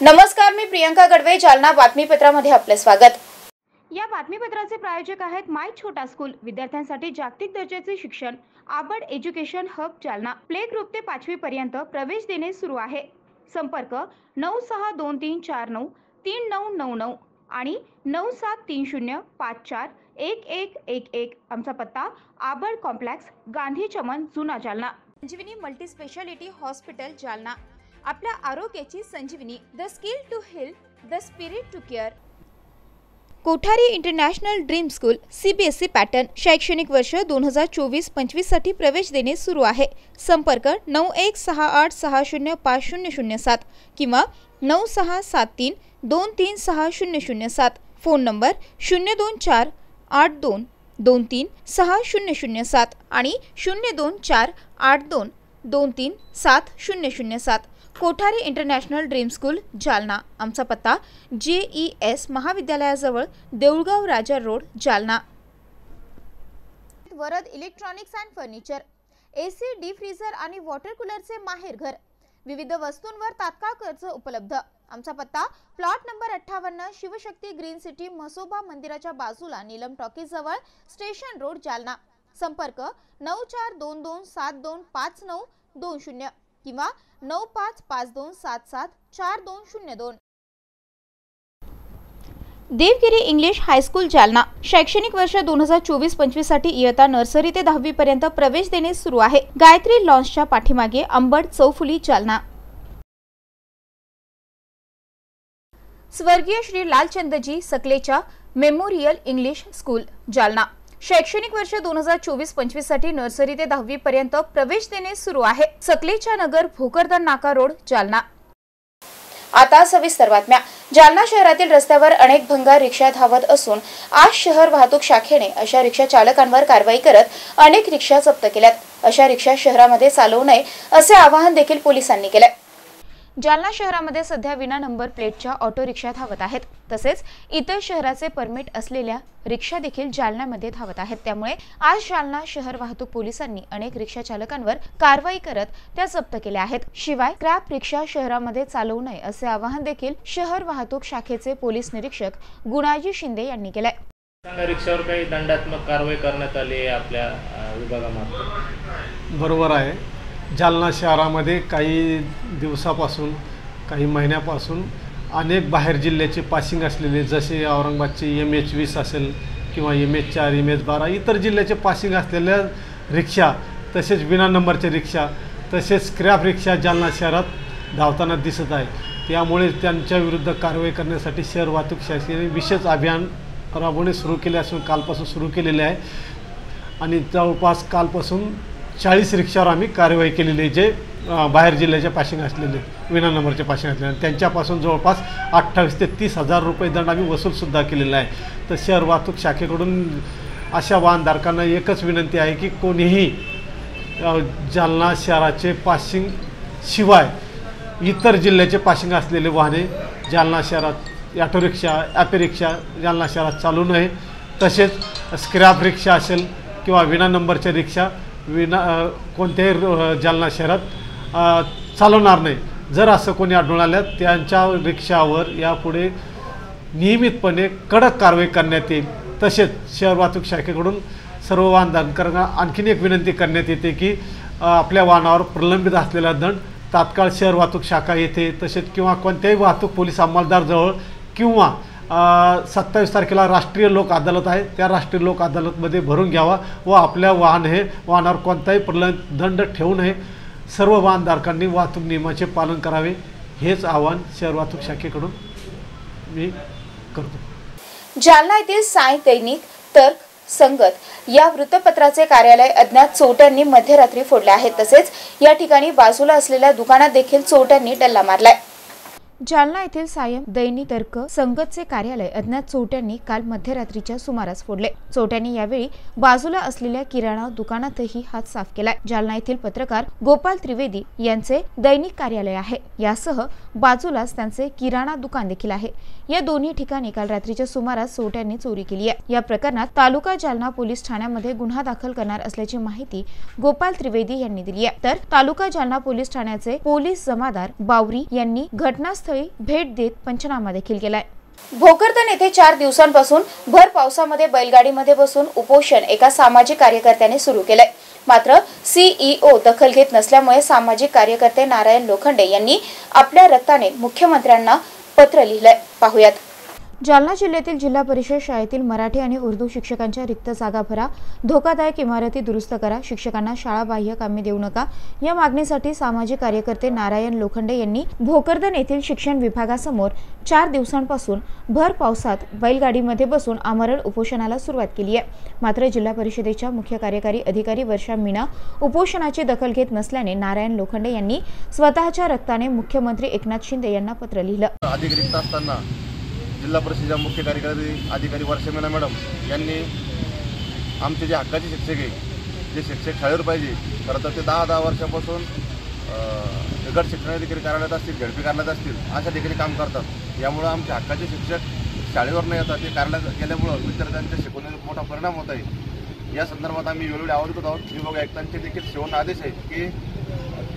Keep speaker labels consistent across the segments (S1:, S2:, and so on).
S1: नमस्कार, मी प्रियंका गडवे. जालना बातमीपत्रामध्ये आपले स्वागत.
S2: या बातमीपत्राचे प्रायोजक आहेत माय छोटा स्कूल. विद्यार्थ्यांसाठी जागतिक दर्जाचे शिक्षण. आबड education hub Jalna. Play group ते 5वी पर्यंत प्रवेश देणे सुरू आहे. संपर्क 9623493999 आणि 9730541111. आमचा पत्ता आबड complex, Gandhi Chaman, Juna Jalna. Sanjeevani multi speciality hospital Jalna. आपल्या आरोग्याची संजीवनी. The skill to heal, the spirit to care. Kothari international dream school CBSE pattern. शैक्षणिक वर्ष 2024-25 साठी प्रवेश देणे सुरू आहे. संपर्क 9168605007 किंवा 9673236007. फोन नंबर 02482236007 आणि 02482237007. Kothari international dream school Jalna. आमचा पत्ता JES महाविद्यालयाजवळ, Deulgaon Raja road, Jalna. Varad electronics and furniture. AC, deep freezer आणि वॉटर कूलरचे माहेरघर. विविध वस्तूंवर तात्काळ कर्ज उपलब्ध. आमचा पत्ता plot number 58, Shivshakti green city, Mhasoba मंदिराच्या बाजूला, नीलम टॉकीज जवळ, स्टेशन रोड, जालना. संपर्क 9422725920 किंवा 9552774202. Devgiri English high school Jalna. शैक्षणिक वर्ष 2024-25 साठी इयत्ता नर्सरी ते 10वी पर्यंत प्रवेश देणे सुरू आहे. गायत्री लॉन्सच्या पाठीमागे, अंबड चौफुली, जालना. स्वर्गीय Shri Lalchandji Sakalecha memorial English school Jalna. शैक्षणिक वर्ष 2024-25 साठी नर्सरी ते 10वी पर्यंत प्रवेश देणे सुरू आहे. सकलेचा नगर, भोकरदन नाका रोड, जालना.
S1: आता सविस्तर बातम्या. जालना शहरातील रस्त्यावर अनेक भंगार रिक्षा धावत असून आज शहर वाहतूक शाखेने अशा रिक्षा चालकांवर कारवाई करत अनेक रिक्षा जप्त केल्यात. अशा रिक्षा शहरामध्ये चालवू नये असे आवाहन देखील पोलिसांनी केले. जालना शहरामध्ये सध्या विना नंबर प्लेटच्या ऑटो रिक्षा धावत आहेत. तसेच इतर शहराचे परमिट असलेल्या रिक्षा देखील जालन्यामध्ये धावत आहेत. त्यामुळे आज जालना शहर वाहतूक पोलिसांनी अनेक रिक्षा चालकांवर कारवाई करत त्या जप्त केल्या आहेत. शिवाय क्रॅप रिक्षा शहरामध्ये चालवू नये असे आवाहन देखील शहर वाहतूक शाखेचे पोलीस निरीक्षक गुणाजी शिंदे यांनी केले.
S3: रिक्षावर काही दंडात्मक कारवाई करण्यात आली आहे आपल्या विभागामार्फत.
S4: बरोबर आहे. जालना शहरामध्ये काही दिवसापासून, काही महिन्यापासून अनेक बाहेर जिल्ह्याचे पासिंग असलेले, जसे औरंगाबादचे MH20 असेल किंवा MH4, MH12 इतर जिल्ह्याचे पासिंग असलेल्या रिक्षा, तसेच विना नंबरच्या रिक्षा, तसेच स्क्रॅप रिक्षा जालना शहरात धावताना दिसत आहे. त्यामुळे त्यांच्या विरुद्ध कारवाई करण्यासाठी शहर वाहतूक शाखेने विशेष अभियान राबवणे सुरू केले असून कालपासून सुरू केलेले आहे. आणि जवळपास कालपासून 40 रिक्षावर आम्ही कारवाई केलेली आहे, जे बाहेर जिल्ह्याचे पासिंग असलेले, विना नंबरचे पासिंग असलेले. त्यांच्यापासून जवळपास 28,000 ते 30,000 रुपये दंड आम्ही वसूलसुद्धा केलेला आहे. तर शहर वाहतूक शाखेकडून अशा वाहनधारकांना एकच विनंती आहे की कोणीही जालना शहराचे पासिंग शिवाय इतर जिल्ह्याचे पासिंग असलेले वाहने जालना शहरात, ऑटो रिक्षा, ॲपे रिक्षा जालना शहरात चालू नये. तसेच स्क्रॅप रिक्षा असेल किंवा विना नंबरच्या रिक्षा कोणत्याही जालना शहरात चालवणार नाही. जर असं कोणी आढळून आल्यास त्यांच्या रिक्षावर यापुढे नियमितपणे कडक कारवाई करण्यात येईल. तसेच शहर वाहतूक शाखेकडून सर्व वाहनधारकांना आणखीन एक विनंती करण्यात येते की आपल्या वाहनावर प्रलंबित असलेला दंड तात्काळ शहर वाहतूक शाखा येथे, तसेच किंवा कोणत्याही वाहतूक पोलीस अंमलदारजवळ किंवा 27 तारखेला राष्ट्रीय लोक अदालत आहे, त्या राष्ट्रीय लोक अदालतमध्ये भरून घ्यावा व आपल्या वाहनावर कोणताही दंड ठेवू नये. सर्व वाहनधारकांनी वाहतूक नियमाचे पालन करावे, हेच आवाहन शहर वाहतूक शाखेकडून मी करतो.
S1: जालना येथील साय दैनिक तर्क संगत या वृत्तपत्राचे कार्यालय अज्ञात चोरट्यांनी मध्यरात्री फोडले आहे. तसेच या ठिकाणी बाजूला असलेल्या दुकानात देखील चोरट्यांनी डल्ला मारलाय.
S2: जालना येथील सायम दैनिक तर्क संगतचे कार्यालय अज्ञात चोरट्यांनी काल मध्यरात्रीच्या सुमारास फोडले. चोरट्यांनी यावेळी बाजूला असलेल्या किराणा दुकानातही हात साफ केलाय. जालना येथील पत्रकार गोपाल त्रिवेदी यांचे दैनिक कार्यालय आहे. यासह बाजूलाच त्यांचे किराणा दुकान देखील आहे. या दोन्ही ठिकाणी काल रात्रीच्या सुमारास चोरट्यांनी चोरी केली आहे. या प्रकरणात तालुका जालना पोलीस ठाण्यामध्ये गुन्हा दाखल करणार असल्याची माहिती गोपाल त्रिवेदी यांनी दिली आहे. तर तालुका जालना पोलीस ठाण्याचे पोलीस जमादार बावरी यांनी घटनास्थळी घटनास्थळी भेट देत पंचनामा देखील केलाय।
S1: भोकरदन येथे 4 दिवसांपासून भर पावसामध्ये बैलगाडीमध्ये बसून उपोषण एका सामाजिक कार्यकर्त्याने सुरू केलंय। मात्र सीईओ दखल घेत नसल्यामुळे सामाजिक कार्यकर्ते नारायण लोखंडे यांनी आपल्या रक्ताने मुख्यमंत्र्यांना पत्र लिहिलंय। पाहुयात।
S2: जालना जिल्ह्यातील जिल्हा परिषद शाळेतील मराठी आणि उर्दू शिक्षकांच्या रिक्त जागा भरा, धोकादायक इमारती दुरुस्त करा, शिक्षकांना शाळाबाह्य कामे देऊ नका या मागणीसाठी सामाजिक कार्यकर्ते नारायण लोखंडे यांनी भोकरदन येथील शिक्षण विभागासमोर 4 दिवसांपासून भर पावसात बैलगाडीमध्ये बसून आमरण उपोषणाला सुरुवात केली आहे। मात्र जिल्हा परिषदेच्या मुख्य कार्यकारी अधिकारी वर्षा मीना उपोषणाची दखल घेत नसल्याने नारायण लोखंडे यांनी स्वतःच्या रक्ताने मुख्यमंत्री एकनाथ शिंदे यांना पत्र लिहिलं।
S5: जिल्हा परिषदेच्या मुख्य कार्यकारी अधिकारी वर्षा मीना मॅडम यांनी आमचे जे हक्काचे शिक्षक आहे, जे शिक्षक शाळेवर पाहिजे, खरं तर ते 10 वर्षापासून गट शिक्षणाधिकारी कार्यालयात असतील, झडपी कार्यालयात असतील, अशा ठिकाणी काम करतात। यामुळं आमचे हक्काचे शिक्षक शाळेवर न येतात, ते कार्यालयात गेल्यामुळं विद्यार्थ्यांच्या शिकवणीवर मोठा परिणाम होत आहे। या संदर्भात आम्ही वेळोवेळी आवाज करत आहोत। विभाग आयुक्तांचे देखील सेवन आदेश आहेत की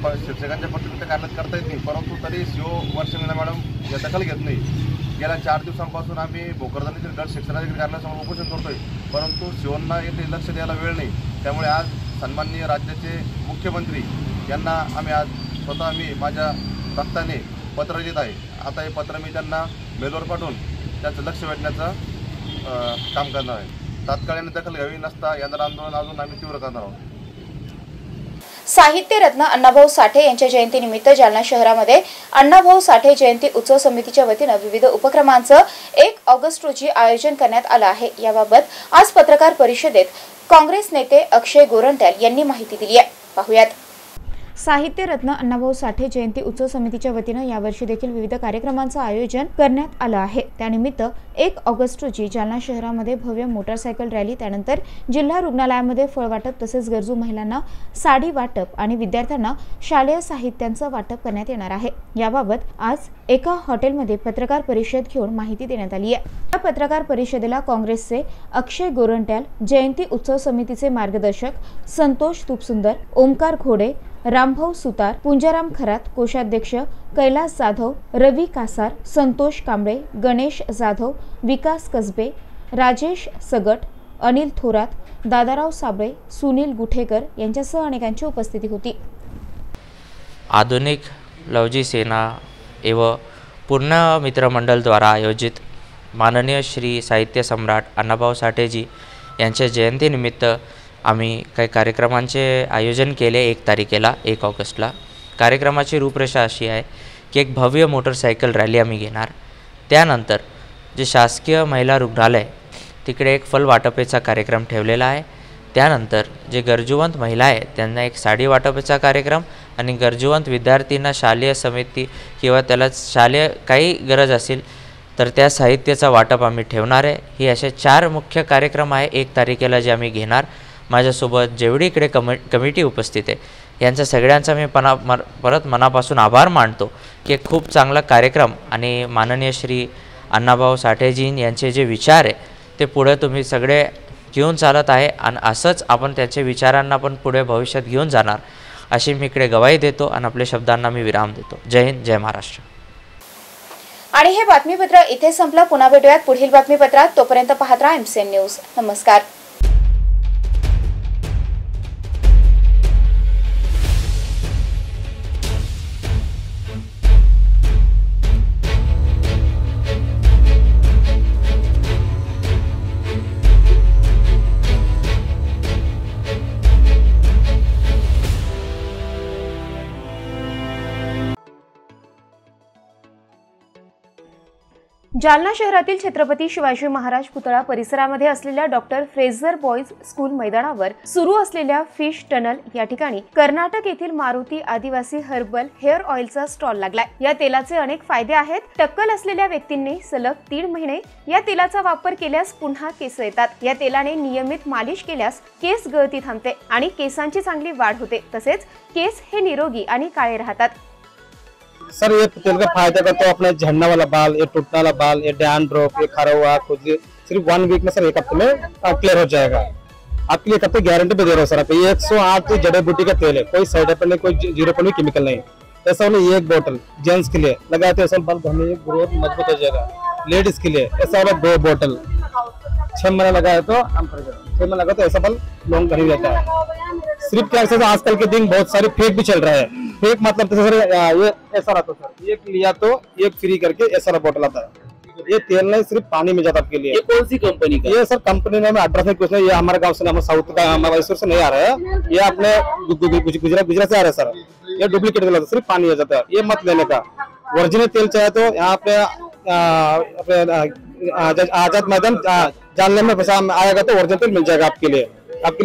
S5: शिक्षकांच्या पत्रकृत्य कार्यालयात करता येत नाही, परंतु तरी सीओ वर्षा मीना मॅडम या दखल घेत नाही। गेल्या 4 दिवसांपासून आम्ही भोकरदन येथील गट शिक्षणाधिकारी कार्यालयासमोर उपोषण करतोय, परंतु सीओंना येथे लक्ष द्यायला वेळ नाही। त्यामुळे आज सन्माननीय राज्याचे मुख्यमंत्री यांना आम्ही आज स्वतः माझ्या रक्ताने पत्र लिहित आहे। आता हे पत्र मी त्यांना मेलवर पाठवून त्याचं लक्ष वेधण्याचं काम करणार आहे। तात्काळाने दखल घ्यावी नसता यंदा आंदोलन अजून आम्ही तीव्र करणार आहोत।
S1: साहित्य रत्न अण्णाभाऊ साठे यांच्या जयंतीनिमित्त जालना शहरामध्ये अण्णाभाऊ साठे जयंती उत्सव समितीच्या वतीने विविध उपक्रमांचं 1 ऑगस्ट रोजी आयोजन करण्यात आलं आहे। याबाबत आज पत्रकार परिषदेत काँग्रेस नेते अक्षय गोरंट्याल यांनी माहिती दिली आहे। पाहुयात।
S2: साहित्य रत्न अण्णाभाऊ साठे जयंती उत्सव समितीच्या वतीने यावर्षी देखील विविध कार्यक्रमांचं आयोजन करण्यात आलं आहे। त्यानिमित्त 1 ऑगस्ट रोजी जालना शहरामध्ये भव्य मोटरसायकल रॅली, त्यानंतर जिल्हा रुग्णालयामध्ये फळ वाटप, तसेच गरजू महिलांना साडी वाटप आणि विद्यार्थ्यांना शालेय साहित्यांचं वाटप करण्यात येणार आहे। याबाबत आज एका हॉटेलमध्ये पत्रकार परिषद घेऊन माहिती देण्यात आली आहे। या पत्रकार परिषदेला काँग्रेसचे अक्षय गोरंट्याल, जयंती उत्सव समितीचे मार्गदर्शक संतोष तुपसुंदर, ओमकार घोडे, रामभाऊ सुतार, पुंजाराम खरात, कोषाध्यक्ष कैलास जाधव, रवी कासार, संतोष कांबळे, गणेश जाधव, विकास कसबे, राजेश सगट, अनिल थोरात, दादाराव साबळे, सुनील गुठेकर यांच्यासह अनेकांची उपस्थिती होती।
S6: आधुनिक लवजी सेना एवं पूर्ण मित्रमंडल द्वारा आयोजित माननीय श्री साहित्य सम्राट अण्णाभाऊ साठेजी यांच्या जयंतीनिमित्त आम्ही काही कार्यक्रमांचे आयोजन केले 1 तारखेला 1 ऑगस्टला। कार्यक्रमाची रूपरेषा अशी आहे की एक भव्य मोटरसायकल रॅली आम्ही घेणार, त्यानंतर जे शासकीय महिला रुग्णालय तिकडे एक फल वाटपेचा कार्यक्रम ठेवलेला आहे, त्यानंतर जे गरजूवंत महिला आहे त्यांना एक साडी वाटपेचा कार्यक्रम आणि गरजूवंत विद्यार्थ्यांना शालेय समिती किंवा त्याला शालेय काही गरज असेल तर त्या साहित्याचा वाटप आम्ही ठेवणार आहे। ही असे 4 मुख्य कार्यक्रम आहे 1 तारखेला जे आम्ही घेणार। माझ्यासोबत जेवढी इकडे कमिटी उपस्थित आहे यांचा सगळ्यांचा मी परत मनापासून आभार मानतो की खूप चांगला कार्यक्रम आणि माननीय श्री अण्णाभाऊ साठेजी यांचे जे विचार आहे ते पुढे तुम्ही सगळे घेऊन चालत आहे आणि असंच आपण त्यांच्या विचारांना पण पुढे भविष्यात घेऊन जाणार अशी मी इकडे गवाही देतो आणि आपल्या शब्दांना मी विराम देतो। जय हिंद, जय महाराष्ट्र।
S1: आणि हे बातमीपत्र इथे संपलं। पुन्हा भेटूयात पुढील बातमीपत्रात। तोपर्यंत पाहत राहा MCN न्यूज। नमस्कार।
S2: जालना शहरातील छत्रपती शिवाजी महाराज पुतळा परिसरामध्ये असलेल्या डॉक्टर फ्रेझर बॉयज स्कूल मैदानावर सुरू असलेल्या फिश टनल या ठिकाणी कर्नाटक येथील मारुती आदिवासी हर्बल हेअर ऑइलचा स्टॉल लागलाय। या तेलाचे अनेक फायदे आहेत। टक्कल असलेल्या व्यक्तींनी सलग 3 महिने या तेलाचा वापर केल्यास पुन्हा केस येतात। या तेलाने नियमित मालिश केल्यास केस गळती थांबते आणि केसांची चांगली वाढ होते, तसेच केस हे निरोगी आणि काळे राहतात।
S7: सर ये तेल का फायदा का तो अपना झड़ना वाला बाल, ये टूटने वाला बाल, ये डैंड्रफ, ये खरा हुआ खुजली सिर्फ 1 वीक में सर 1 हफ्ते में क्लियर हो जाएगा। आपके लिए 1 हफ्ते गारंटी पे दे रहा हूँ सर। आप ये 108 जड़ी बूटी का तेल है, कोई साइड इफेक्ट नहीं, कोई 0 केमिकल नहीं। ऐसा वाला एक बोतल जेंट्स के लिए लगाते हैं, ऐसा बाल घने ग्रोथ मजबूत हो जाएगा। लेडीज के लिए ऐसा वाला 2 बोतल 6 महीना लगाए तो 6 महीना लगा तो ऐसा बाल लॉन्ग घनी जाता है। सिर्फ क्या है, आजकल के दिन बहुत सारे फेक भी चल रहा है। फेक मतलब तो सर ये ऐसा रहता सर, एक लिया तो एक फ्री करके ऐसा बोतल आता है। ये तेल नहीं, सिर्फ पानी में जाता आपके लिए।
S8: ये कौन सी कंपनी का?
S7: ये सर कंपनी में एड्रेस में कुछ नहीं, ये हमारे गांव से, हमारे साउथ का, हमारे मैसूर से नहीं आ रहा है, ये अपने गुजरात से आ रहा है सर। ये डुप्लीकेट तेल, सिर्फ पानी आ जाता है, ये मत लेने का। ओरिजिनल तेल चाहे तो यहाँ पे आजाद मैदान जानने में पैसा आएगा तो ओरिजिनल तेल मिल जाएगा आपके लिए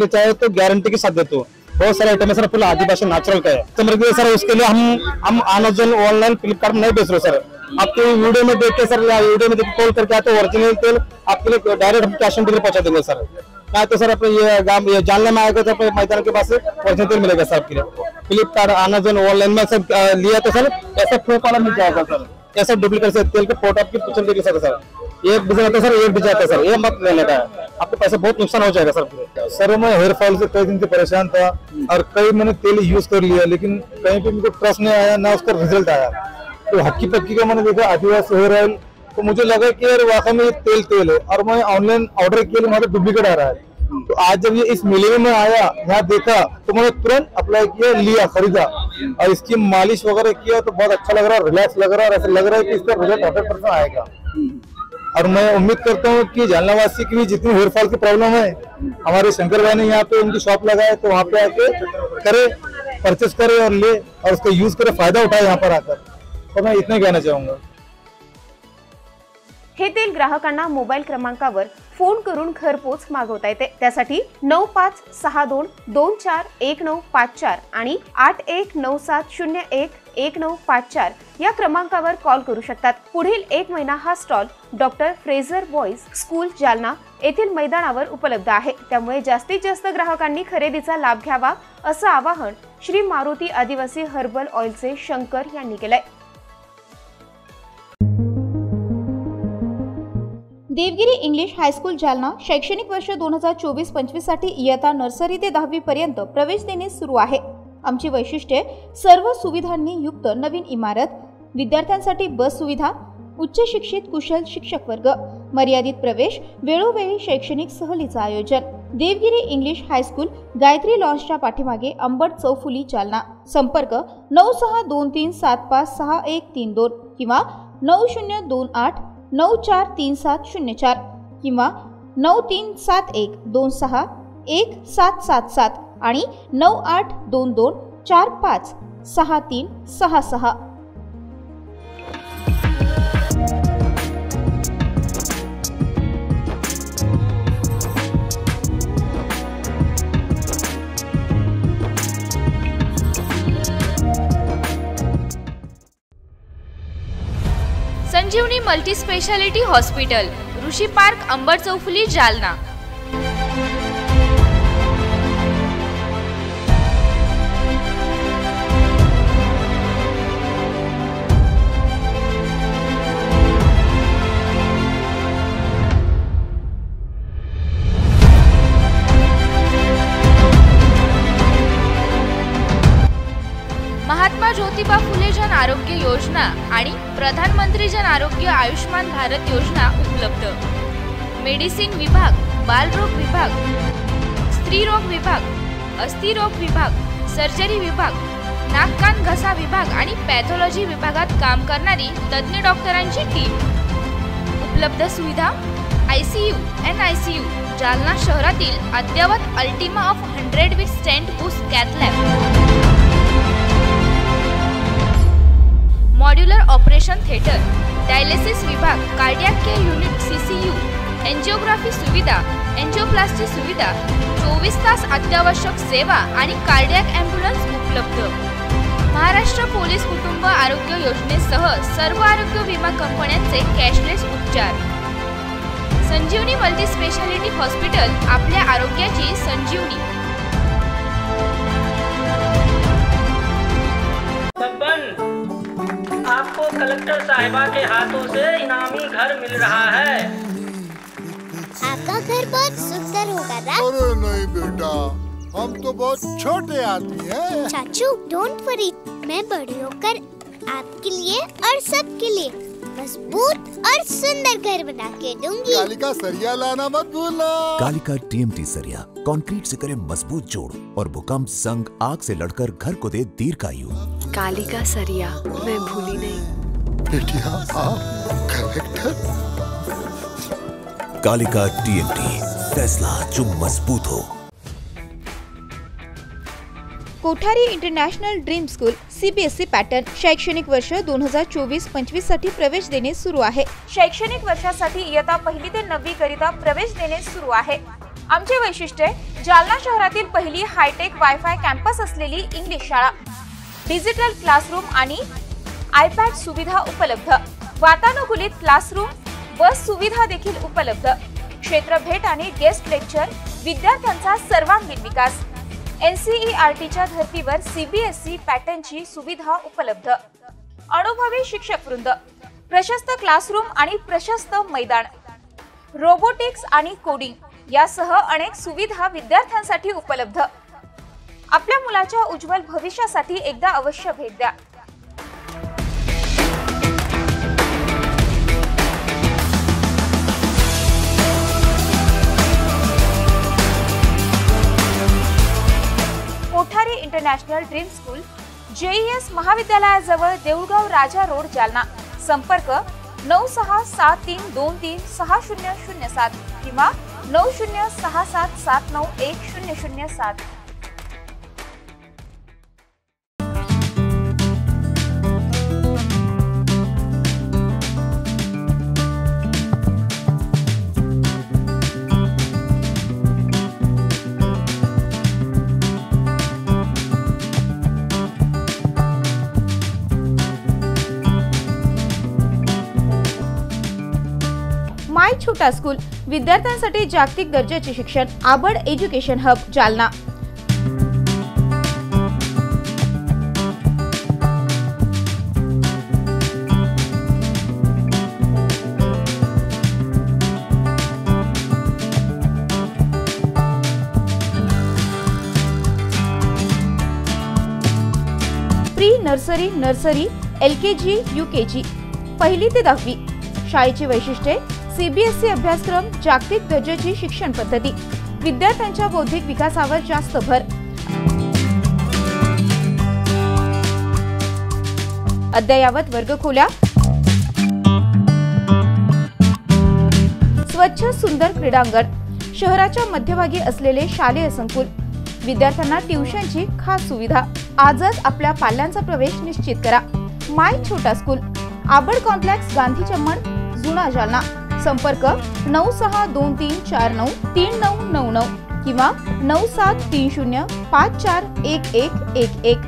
S7: चाहे तो गारंटी के साथ देते हो। बहुत सारे आइटम है सर, फुल आदिवासी नेचुरल का है सर। उसके लिए हम अमेजन ऑनलाइन फ्लिपकार्ट में नहीं बेच रहे सर। आपके वीडियो में देख के सर, वीडियो में देख कॉल करके आते हैं, ओरिजिनल तेल आपके लिए डायरेक्ट हम कैश ऑन डिलीवरी पहुंचा देंगे सर। ना तो सर अपने ये जानने में आएगा तो अपने मैदान के पास ओरिजिनल तेल मिलेगा सर आपके लिए। फ्लिपकार्ट अमेजन ऑनलाइन में सब लिया तो सर ऐसा फेक वाला मिल जाएगा सर, ऐसा डुप्लीकेट से तेल के पोट आपकी पिक्चर देगी सर। एक डिजाइन आता है सर, एक डिजाइन आता है सर, ये मत लेने का है, आपके पैसे बहुत नुकसान हो जाएगा सर।
S9: सर मैं हेयर फॉल से कई दिन से परेशान था और कई मैंने तेल यूज कर लिया, लेकिन कहीं पे मुझे ट्रस्ट नहीं आया, ना उसका रिजल्ट आया। तो हक्की पक्की का मैंने देखा आदिवासी हेयर ऑयल, तो मुझे लगा कि यार वाकई में ये तेल है, और मैं ऑनलाइन ऑर्डर किया, वहाँ पे डुप्लीकेट आ रहा है। तो आज जब ये इस मेले में आया, यहाँ देखा तो मैंने तुरंत अप्लाई किया, लिया, खरीदा और इसकी मालिश वगैरह किया तो बहुत अच्छा लग रहा है, रिलैक्स लग रहा है और ऐसा लग रहा है कि इसका रिजल्ट 100% आएगा। और मैं उम्मीद करता हूँ कि जालनावासी की भी जितनी हेयर फॉल की प्रॉब्लम है, हमारे शंकर भाई ने यहाँ पे उनकी शॉप लगाए तो वहाँ पे आके करे, परचेस करे और ले और उसका यूज करे, फायदा उठाए यहाँ पर आकर। तो मैं इतना कहना चाहूंगा।
S2: हे तेल ग्राहकांना मोबाईल क्रमांकावर फोन करून घरपोच मागवता येते। त्यासाठी 9562241954 आणि 8197011954 या क्रमांकावर कॉल करू शकतात। पुढील 1 महिना हा stall doctor Fraser boys school Jalna येथील मैदानावर उपलब्ध आहे। त्यामुळे जास्तीत जास्त ग्राहकांनी खरेदीचा लाभ घ्यावा असं आवाहन श्री मारुती आदिवासी हर्बल ऑइलचे शंकर यांनी केलंय। देवगिरी इंग्लिश हायस्कूल जालना शैक्षणिक वर्ष 2024-25 साठी इयत्ता नर्सरी ते 10वी पर्यंत प्रवेश देणे सुरू आहे। आमची वैशिष्ट्ये सर्व सुविधांनी युक्त नवीन इमारत, विद्यार्थ्यांसाठी बस सुविधा, उच्च शिक्षित कुशल शिक्षक वर्ग, मर्यादित प्रवेश, वेळोवेळी शैक्षणिक सहलीचं आयोजन। देवगिरी इंग्लिश हायस्कूल गायत्री लॉन्सच्या पाठीमागे अंबट चौफुली जालना। संपर्क 9623756132 किंवा 9028943704 किंवा 9371261777 आणि 9822456366।
S10: संजीवनी मल्टी स्पेशालिटी हॉस्पिटल, ऋषी पार्क, अंबट चौफुली, जालना। महात्मा ज्योतिबा फुले जन आरोग्य योजना आणि प्रधानमंत्री जन आरोग्य आयुष्मान भारत योजना उपलब्ध। मेडिसिन विभाग, बालरोग विभाग, स्त्रीरोग विभाग, अस्थिरोग विभाग, सर्जरी विभाग, नाक कान घसा विभाग आणि पॅथॉलॉजी विभागात काम करणारी तज्ञ डॉक्टरांची टीम। उपलब्ध सुविधा ICU, NICU, जालना शहरातील अद्ययावत Ultima of 100 with stent boost cath lab, modular operation theatre, dialysis विभाग, cardiac care unit CCU, angiography सुविधा, एंजियोप्लास्टी सुविधा, 24 तास अत्यावश्यक सेवा आणि कार्डियक ॲम्ब्युलन्स उपलब्ध। महाराष्ट्र पोलीस कुटुंब आरोग्य योजनेसह सर्व आरोग्य विमा कंपन्यांचे कॅशलेस उपचार। संजीवनी मल्टी स्पेशालिटी हॉस्पिटल, आपल्या आरोग्याची संजीवनी।
S11: आपको कलेक्टर साहिबा के हाथों से इनामी घर मिल रहा है।
S12: आपका घर बहुत सुंदर होगा ना?
S13: अरे नहीं बेटा,
S8: हम तो बहुत छोटे आदमी हैं।
S12: चाचू डोंट वरी, मैं बड़ी होकर आपके लिए और सबके लिए मजबूत और सुंदर घर बना के दूंगी।
S8: कालिका सरिया लाना मत भूलना।
S13: कालिका TMT सरिया कंक्रीट से करे मजबूत जोड़ और भूकंप, संग, आग से लड़कर घर को दे दीर्घायु।
S14: कालिका सरिया मैं भूली नहीं।
S8: बेटिया आप करेक्टर।
S13: कालिका TMT, फैसला जो मजबूत हो।
S2: Kothari international dream school CBSE pattern शैक्षणिक वर्ष 2024-25 साठी प्रवेश देणे सुरू आहे। शैक्षणिक वर्षासाठी इयत्ता 1ली ते 9वी करिता प्रवेश देणे सुरू आहे। आमचे वैशिष्ट्य जालना शहरातील पहिली हायटेक वायफाय कॅम्पस असलेली इंग्लिश शाळा, डिजिटल क्लासरूम आणि iPad सुविधा उपलब्ध, वातानुकूलित क्लासरूम, बस सुविधा देखील उपलब्ध, क्षेत्र भेट आणि गेस्ट लेक्चर, विद्यार्थ्यांचा सर्वांगीण विकास, NCERTच्या धर्तीवर CBSE पॅटर्नची सुविधा उपलब्ध, अनुभवी शिक्षक वृंद, प्रशस्त क्लासरूम आणि प्रशस्त मैदान, रोबोटिक्स आणि कोडिंग यासह अनेक सुविधा विद्यार्थ्यांसाठी उपलब्ध। आपल्या मुलाच्या उज्ज्वल भविष्यासाठी एकदा अवश्य भेट द्या। Kothari international dream school JES महाविद्यालयाजवळ देऊळगाव राजा रोड जालना। संपर्क 9673236007 किंवा 9067791007। माय छोटा स्कूल विद्यार्थ्यांसाठी जागतिक दर्जाचे शिक्षण, आबड education hub Jalna. Pre nursery, nursery, LKG, UKG, 1ली ते 10वी। शाळेची वैशिष्ट्ये CBSE अभ्यासक्रम, जागतिक दर्जाची शिक्षण पद्धती, विद्यार्थ्यांच्या बौद्धिक विकासावर जास्त भर, अद्ययावत वर्गखोल्या, स्वच्छ सुंदर क्रीडांगण, शहराच्या मध्यभागी असलेले शालेय संकुल, विद्यार्थ्यांना ट्युशनची खास सुविधा। आजच आपल्या पाल्यांचा प्रवेश निश्चित करा। माय छोटा स्कूल, आबड कॉम्प्लेक्स, गांधी चम्मण, जुना जालना। संपर्क 9623493999 किंवा 9730541111।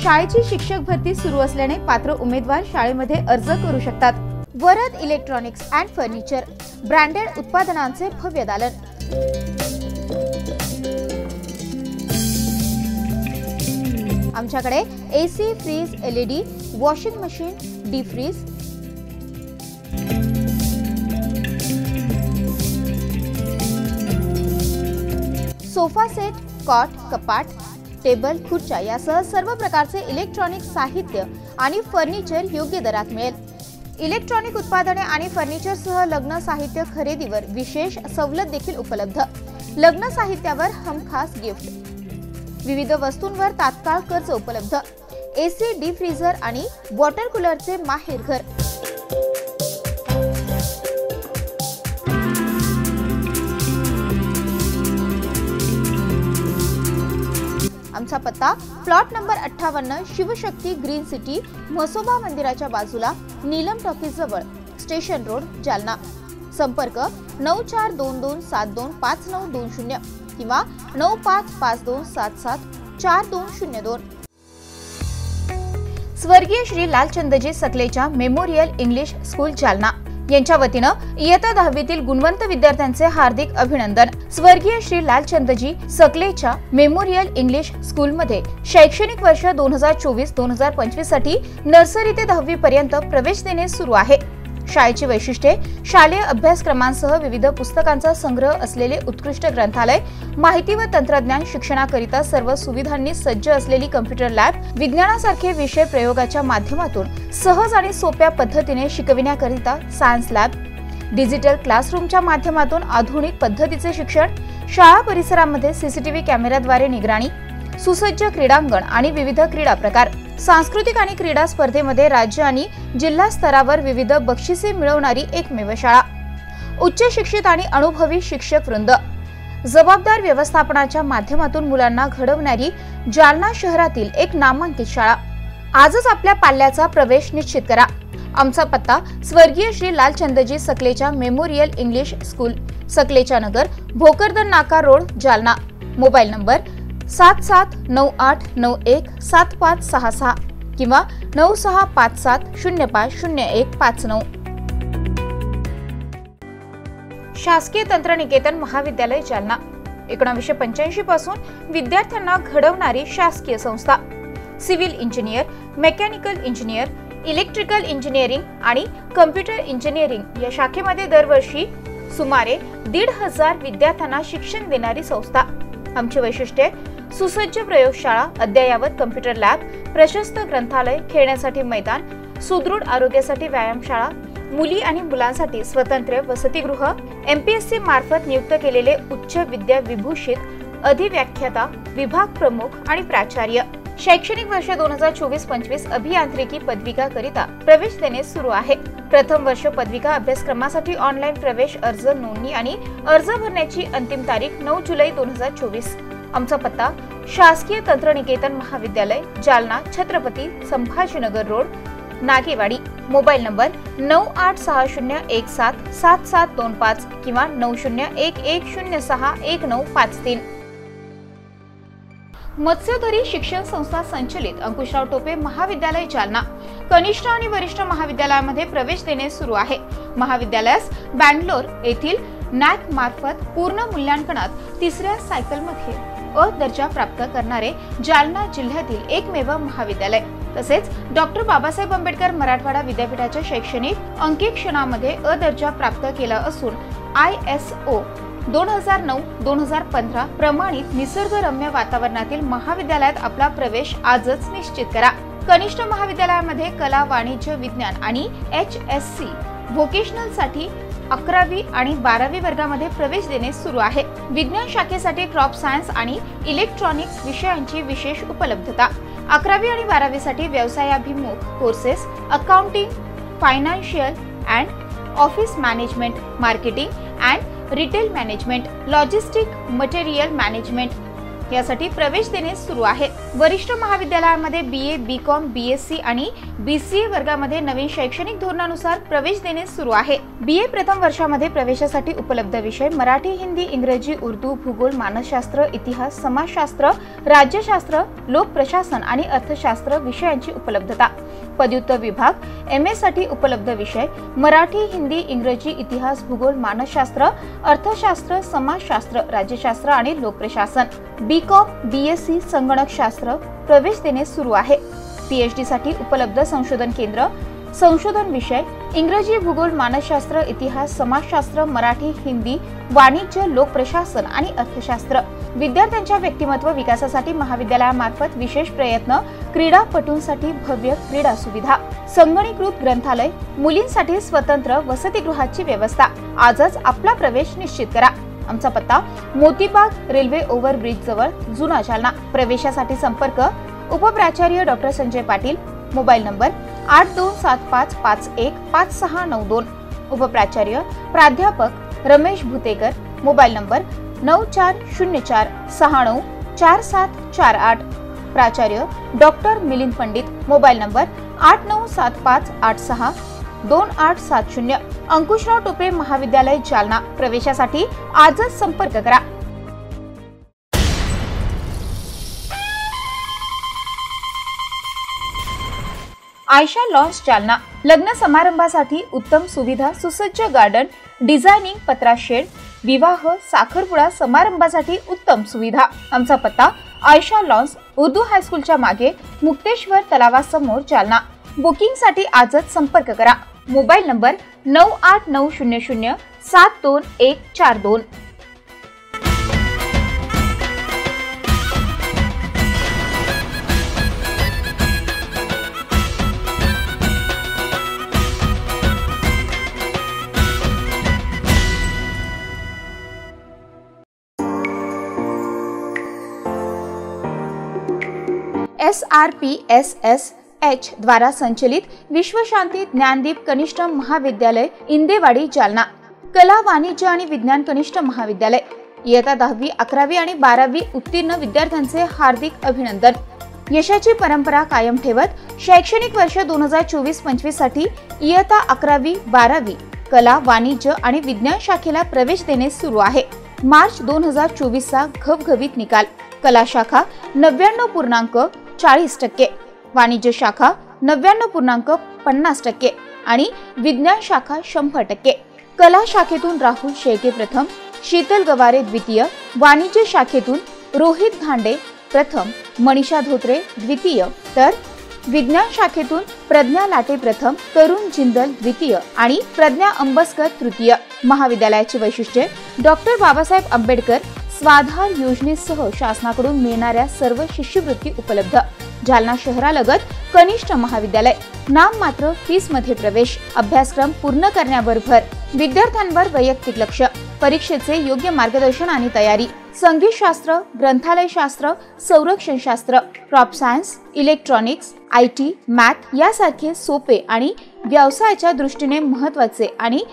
S2: शाळेची शिक्षक भरती सुरू असल्याने पात्र उमेदवार शाळेमध्ये अर्ज करू शकतात। Varad electronics and furniture, branded उत्पादनांचे भव्य दालन। आमच्याकडे AC, fridge, LED, washing machine, deep freeze, sofa set, cot, कपाट, टेबल, खुर्च्या यासह सर्व प्रकारचे इलेक्ट्रॉनिक साहित्य आणि फर्निचर योग्य दरात मिळेल। इलेक्ट्रॉनिक उत्पादने आणि फर्निचरसह लग्न साहित्य खरेदीवर विशेष सवलत देखील उपलब्ध। लग्न साहित्यावर हमखास गिफ्ट, विविध वस्तूंवर तात्काळ कर्ज उपलब्ध, AC, डीप फ्रीजर आणि वॉटर कूलरचे माहेर घर। आमचा पत्ता plot number 58, Shivshakti green city, Mhasoba मंदिराच्या बाजूला, नीलम टॉकीज जवळ, स्टेशन रोड, जालना। संपर्क 9422725920 किंवा 9552774202। स्वर्गीय Shri Lalchandji Sakalecha memorial English school Jalna यांच्या वतीनं इयत्ता 10वीतील गुणवंत विद्यार्थ्यांचे हार्दिक अभिनंदन। स्वर्गीय श्री लालचंदजी सकलेच्या मेमोरियल इंग्लिश स्कूलमध्ये शैक्षणिक वर्ष 2024-2025 साठी नर्सरी ते 10वी पर्यंत प्रवेश देणे सुरू आहे। शाळेची वैशिष्ट्ये: शालेय अभ्यासक्रमांसह विविध पुस्तकांचा संग्रह असलेले उत्कृष्ट ग्रंथालय, माहिती व तंत्रज्ञान शिक्षणाकरिता सर्व सुविधांनी सज्ज असलेली कॉम्प्युटर लॅब, विज्ञानासारखे विषय प्रयोगाच्या माध्यमातून सहज आणि सोप्या पद्धतीने शिकविण्याकरिता सायन्स लॅब, डिजिटल क्लासरूमच्या माध्यमातून आधुनिक पद्धतीचे शिक्षण, शाळा परिसरामध्ये सीसीटीव्ही कॅमेऱ्याद्वारे निगराणी, सुसज्ज क्रीडांगण आणि विविध क्रीडा प्रकार, सांस्कृतिक आणि क्रीडा स्पर्धेमध्ये राज्य आणि जिल्हा स्तरावर विविध बक्षिसे मिळवणारी एकमेव शाळा, उच्च शिक्षित आणि अनुभवी शिक्षक वृंद, जबाबदार व्यवस्थापनाच्या माध्यमातून मुलांना घडवणारी जालना शहरातील एक नामांकित शाळा। आजच आपल्या पाल्याचा प्रवेश निश्चित करा। आमचा पत्ता: स्वर्गीय Shri Lalchandji Sakalecha memorial English school, Sakalecha Nagar, Bhokardan Naka road, Jalna. Mobile number 7798917566 किंवा 9657050159। शासकीय तंत्रनिकेतन महाविद्यालय जालना 1985 पासून विद्यार्थ्यांना घडवणारी शासकीय संस्था। Civil engineer, mechanical engineer, electrical engineering आणि कम्प्युटर इंजिनिअरिंग या शाखेमध्ये दरवर्षी सुमारे 1,500 विद्यार्थ्यांना शिक्षण देणारी संस्था। आमची वैशिष्ट्ये: सुसज्ज प्रयोगशाळा, अद्ययावत कम्प्युटर लॅब, प्रशस्त ग्रंथालय, खेळण्यासाठी मैदान, सुदृढ आरोग्यासाठी व्यायामशाळा, मुली आणि मुलांसाठी स्वतंत्र वसतिगृह, MPSC मार्फत नियुक्त केलेले उच्च विद्या विभूषित अधिव्याख्याता, विभाग प्रमुख आणि प्राचार्य। शैक्षणिक वर्ष 2024-25 अभियांत्रिकी पदविका करिता प्रवेश देणे सुरू आहे। प्रथम वर्ष पदविका अभ्यासक्रमासाठी ऑनलाईन प्रवेश अर्ज नोंदणी आणि अर्ज भरण्याची अंतिम तारीख 9 जुलै 2024। आमचा पत्ता: शासकीय तंत्रनिकेतन महाविद्यालय, Jalna, Chhatrapati Sambhajinagar road, Nagewadi. Mobile number 9860177725 किंवा 9011061953। मत्स्यधरी शिक्षण संस्था संचलित अंकुशराव टोपे महाविद्यालय जालना कनिष्ठ आणि वरिष्ठ महाविद्यालयामध्ये प्रवेश देणे सुरू आहे। महाविद्यालयास बँगलोर येथील नॅक मार्फत पूर्ण मूल्यांकनात 3ऱ्या सायकलमध्ये अ दर्जा प्राप्त करणारे जालना जिल्ह्यातील एकमेव महाविद्यालय। तसेच डॉक्टर बाबासाहेब आंबेडकर मराठवाडा विद्यापीठाच्या शैक्षणिक अंकेक्षणामध्ये अ दर्जा प्राप्त केला असून ISO 2009-2015 प्रमाणित निसर्गरम्य वातावरणातील महाविद्यालयात आपला प्रवेश आजच निश्चित करा। कनिष्ठ महाविद्यालयामध्ये कला, वाणिज्य, विज्ञान आणि HSC व्होकेशनल साठी 11वी आणि 12वी वर्गामध्ये प्रवेश देणे सुरू आहे। विज्ञान शाखेसाठी क्रॉप सायन्स आणि इलेक्ट्रॉनिक्स विषयांची विशेष उपलब्धता। 11वी आणि 12वी साठी व्यवसायाभिमुख courses, accounting, financial and office management, marketing and retail management, logistic, material management यासाठी प्रवेश देणे सुरू आहे। वरिष्ठ महाविद्यालयामध्ये BA, BCom, BSc आणि BCA वर्गामध्ये नवीन शैक्षणिक धोरणानुसार प्रवेश देणे सुरू आहे। BA प्रथम वर्षामध्ये प्रवेशासाठी उपलब्ध विषय: मराठी, हिंदी, इंग्रजी, उर्दू, भूगोल, मानसशास्त्र, इतिहास, समाजशास्त्र, राज्यशास्त्र, लोकप्रशासन आणि अर्थशास्त्र विषयांची उपलब्धता। पदव्युत्तर विभाग MA साठी उपलब्ध विषय: मराठी, हिंदी, इंग्रजी, इतिहास, भूगोल, मानसशास्त्र, अर्थशास्त्र, समाजशास्त्र, राज्यशास्त्र आणि लोकप्रशासन। BCom, BSc संगणकशास्त्र प्रवेश देणे सुरू आहे। PhD साठी उपलब्ध संशोधन केंद्र: संशोधन विषय: इंग्रजी, भूगोल, मानसशास्त्र, इतिहास, समाजशास्त्र, मराठी, हिंदी, वाणिज्य, लोकप्रशासन आणि अर्थशास्त्र। विद्यार्थ्यांच्या व्यक्तिमत्व विकासासाठी महाविद्यालयामार्फत विशेष प्रयत्न, क्रीडापटूंसाठी भव्य क्रीडा सुविधा, संगणकीकृत ग्रंथालय, मुलींसाठी स्वतंत्र वसतिगृहाची व्यवस्था। आजच आपला प्रवेश निश्चित करा। आमचा पत्ता: मोतीबाग रेल्वे ओव्हरब्रिज जवळ, जुना जालना। प्रवेशासाठी संपर्क: उपप्राचार्य doctor Sanjay Patil. Mobile number 8275515692। उपप्राचार्य प्राध्यापक रमेश भुतेकर। Mobile number 9404694748। प्राचार्य doctor Milind Pandit. Mobile number 8975862870। Ankushrao Tope महाविद्यालय जालना। प्रवेशासाठी आजच संपर्क करा। आयशा लॉन्स जालना लग्न समारंभासाठी उत्तम सुविधा, सुसज्ज गार्डन, डिझायनिंग, पत्रा शेड, विवाह, साखरपुडा समारंभासाठी उत्तम सुविधा। आमचा पत्ता: आयशा लॉन्स उर्दू हायस्कूलच्या मागे, मुक्तेश्वर तलावासमोर, जालना। बुकिंग साठी आजच संपर्क करा। Mobile number 9890072142। SRPSSH द्वारा संचलित विश्व शांती ज्ञानदीप कनिष्ठ महाविद्यालय इंदेवाडी जालना, कला वाणिज्य आणि विज्ञान कनिष्ठ महाविद्यालय इयत्ता 10वी 11वी आणि 12वी उत्तीर्ण विद्यार्थ्यांचे हार्दिक अभिनंदन। यशाची परंपरा कायम ठेवत शैक्षणिक वर्ष 2024-25 साठी इयत्ता 11वी 12वी कला वाणिज्य आणि विज्ञान शाखेला प्रवेश देणे सुरू आहे। मार्च 2024 चा घवघवीत निकाल। कला शाखा 99.40%, वाणिज्य शाखा 99.50% आणि विज्ञान शाखा 100%। कला शाखेतून राहुल शेळके प्रथम, शीतल गवारे द्वितीय, वाणिज्य शाखेतून रोहित धांडे प्रथम, मनीषा धोत्रे द्वितीय, तर विज्ञान शाखेतून प्रज्ञा लाटे प्रथम, तरुण जिंदल द्वितीय आणि प्रज्ञा अंबस्कर तृतीय। महाविद्यालयाची वैशिष्ट्ये: डॉक्टर बाबासाहेब आंबेडकर स्वाधार योजनेसह शासनाकडून मिळणाऱ्या सर्व शिष्यवृत्ती उपलब्ध। जालना शहरालगत कनिष्ठ महाविद्यालय, नाममात्र फीस मध्ये प्रवेश, अभ्यासक्रम पूर्ण करण्यावर भर, विद्यार्थ्यांवर वैयक्तिक लक्ष, परीक्षेचे योग्य मार्गदर्शन आणि तयारी, संगीत शास्त्र, ग्रंथालय शास्त्र, संरक्षण शास्त्र, crop science, electronics, IT, math यासारखे सोपे आणि व्यवसायाच्या दृष्टीने महत्त्वाचे आणि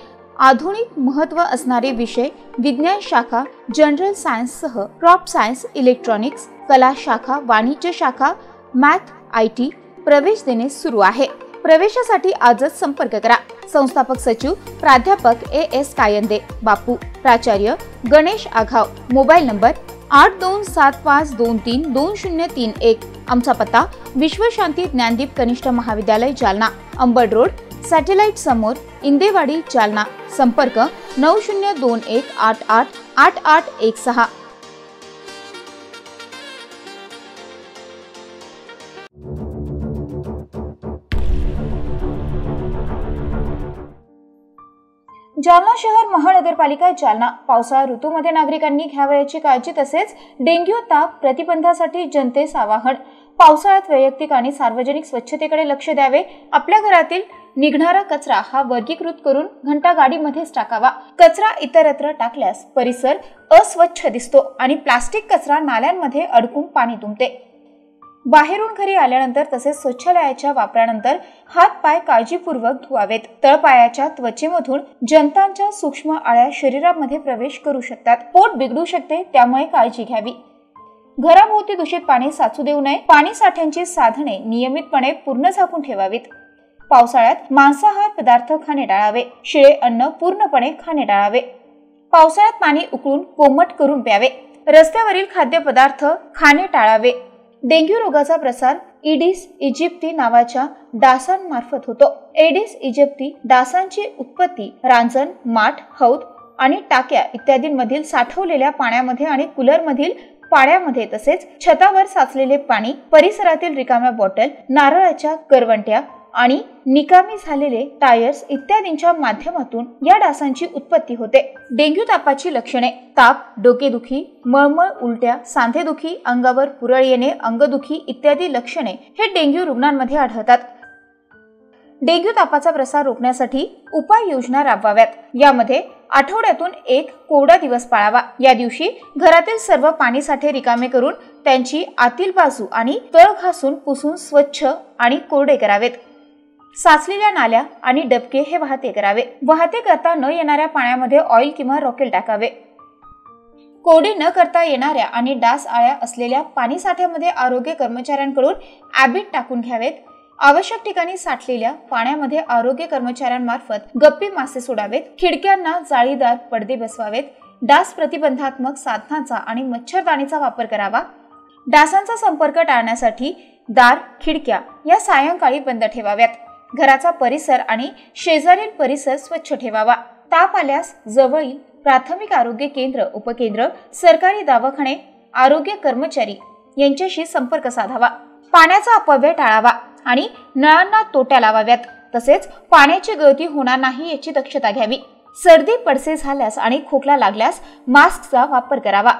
S2: आधुनिक महत्त्व असणारे विषय, विज्ञान शाखा, जनरल सायन्स सह क्रॉप सायन्स, इलेक्ट्रॉनिक्स, कला शाखा, वाणिज्य शाखा, मॅथ, IT प्रवेश देणे सुरू आहे। प्रवेशासाठी आजच संपर्क करा। संस्थापक सचिव प्राध्यापक AS कायंदे, बापू, प्राचार्य गणेश आघाव, मोबाईल नंबर 8275232031। आमचा पत्ता विश्व शांती ज्ञानदीप कनिष्ठ महाविद्यालय जालना, अंबड रोड, सॅटेलाइट समोर, इंदेवाडी जालना। संपर्क 9021888816। जालना शहर महानगरपालिका जालना पावसाळा ऋतूमध्ये नागरिकांनी घ्यावयाची काळजी तसेच डेंग्यू ताप प्रतिबंधासाठी जनतेस आवाहन। पावसाळ्यात वैयक्तिक आणि सार्वजनिक स्वच्छतेकडे लक्ष द्यावे। आपल्या घरातील निघणारा कचरा हा वर्गीकृत करून घंटा गाडीमध्येच टाकावा। कचरा इतरत्र टाकल्यास परिसर अस्वच्छ दिसतो आणि प्लास्टिक कचरा नाल्यांमध्ये अडकून पाणी तुंबते। बाहेरून घरी आल्यानंतर तसेच शौचालयाच्या वापरानंतर हात पाय काळजीपूर्वक धुवावेत। तळपायाच्या त्वचेमधून जंतांच्या सूक्ष्म आळ्या शरीरामध्ये प्रवेश करू शकतात। पोट बिघडू शकते, त्यामुळे काळजी घ्यावी। घराभोवती दूषित पाणी साचू देऊ नये। पाणी साठ्यांची साधने नियमितपणे पूर्ण झाकून ठेवावीत। पावसाळ्यात मांसाहार पदार्थ खाणे टाळावे। शिळे अन्न पूर्णपणे खाणे टाळावे। पावसाळ्यात पाणी उकळून कोमट करून प्यावे। रस्त्यावरील खाद्यपदार्थ खाणे टाळावे। डेंग्यू रोगाचा प्रसार एडिस इजिप्ती नावाच्या डासांमार्फत होतो। एडिस इजिप्ती डासांची उत्पत्ती रांजण, माठ, हौद आणि टाक्या इत्यादींमधील साठवलेल्या पाण्यामध्ये आणि कूलरमधील पाण्यामध्ये तसेच छतावर साचलेले पाणी, परिसरातील रिकाम्या बॉटल, नारळाच्या करवंट्या आणि निकामी झालेले टायर्स इत्यादींच्या माध्यमातून या डासांची उत्पत्ती होते। डेंग्यू तापाची लक्षणे: ताप, डोकेदुखी, मळमळ, उलट्या, सांधेदुखी, अंगावर पुरळ येणे, अंगदुखी इत्यादी लक्षणे हे डेंग्यू रुग्णांमध्ये आढळतात। डेंग्यू तापाचा प्रसार रोखण्यासाठी उपाययोजना राबवाव्यात। यामध्ये आठवड्यातून एक कोरडा दिवस पाळावा। या दिवशी घरातील सर्व पाणी साठे रिकामे करून त्यांची आतील बाजू आणि तळ घासून पुसून स्वच्छ आणि कोरडे करावेत। साचलेल्या नाल्या आणि डबके हे वाहते करावे। वाहते करता न येणाऱ्या पाण्यामध्ये ऑइल किंवा रॉकेल टाकावे। कोरडे न करता येणाऱ्या आणि डास आळ्या असलेल्या पाणी साठ्यामध्ये आरोग्य कर्मचाऱ्यांकडून ॲबिट टाकून घ्यावेत। आवश्यक ठिकाणी साठलेल्या पाण्यामध्ये आरोग्य कर्मचाऱ्यांमार्फत गप्पी मासे सोडावेत। खिडक्यांना जाळीदार पडदे बसवावेत। डास प्रतिबंधात्मक साधनांचा आणि मच्छरदाणीचा वापर करावा। डासांचा संपर्क टाळण्यासाठी दार, खिडक्या या सायंकाळी बंद ठेवाव्यात। घराचा परिसर आणि शेजारील परिसर स्वच्छ ठेवावा। ताप आल्यास जवळील प्राथमिक आरोग्य केंद्र, उपकेंद्र, सरकारी दवाखाने, आरोग्य कर्मचारी यांच्याशी संपर्क साधावा। पाण्याचा अपव्यय टाळावा आणि नळांना तोट्या लावाव्यात। तसेच पाण्याची गळती होणार नाही याची दक्षता घ्यावी। सर्दी पडसे झाल्यास आणि खोकला लागल्यास मास्कचा वापर करावा।